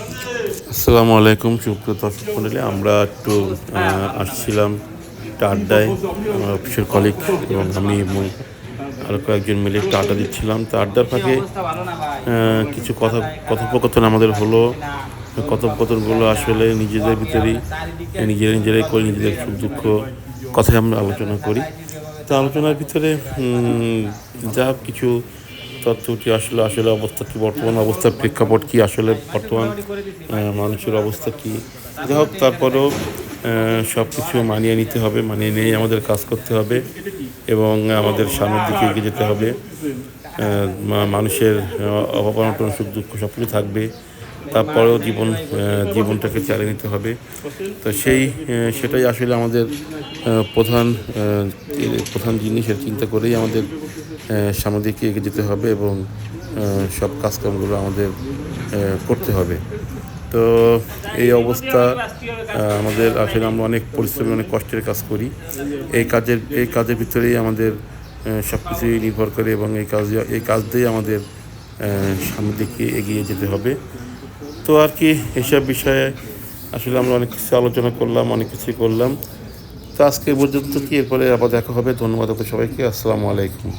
আসসালামু আলাইকুম সুপ্রিয় দর্শক মণ্ডলী। আমরা একটু আসছিলাম একটা আড্ডায়। আমার অফিসের কলিগ এবং আমি এবং আরও কয়েকজন মিলে একটু আড্ডা দিচ্ছিলাম। তো আড্ডার ফাঁকে কিছু কথোপকথন আমাদের হলো। কথোপকথনগুলো আসলে নিজেদের ভিতরেই নিজেরাই করি, নিজেদের সুখ দুঃখ কথাই আমরা আলোচনা করি। তো আলোচনার ভিতরে যা কিছু তথ্য উঠে আসলে আসলে অবস্থা কী, বর্তমান অবস্থার প্রেক্ষাপট কী, আসলে বর্তমান মানুষের অবস্থা কী, যাই হোক তারপরেও সব কিছু মানিয়ে নিতে হবে, মানিয়ে নিয়েই আমাদের কাজ করতে হবে এবং আমাদের সামনের দিকে এগিয়ে যেতে হবে। মানুষের অভাব অনটন সুখ দুঃখ সব কিছু থাকবে, তারপরেও জীবনটাকে চালিয়ে নিতে হবে। তো সেটাই আসলে আমাদের প্রধান প্রধান জিনিস। চিন্তা করেই আমাদের সামনের দিকে এগিয়ে যেতে হবে এবং সব কাজকামগুলো আমাদের করতে হবে। তো এই অবস্থা আমাদের আসলে আমরা অনেক পরিশ্রমী, অনেক কষ্টের কাজ করি। এই কাজের ভিতরেই আমাদের সব কিছুই নির্ভর করে এবং এই কাজ দিয়েই আমাদের সামনের দিকে এগিয়ে যেতে হবে। তো আর কি, এইসব বিষয়ে আসলে আমরা অনেক কিছু আলোচনা করলাম, অনেক কিছুই করলাম। তো আজকে পর্যন্ত কি, এরপরে আবার দেখা হবে। ধন্যবাদ আপনাদের সবাইকে। আসসালামু আলাইকুম।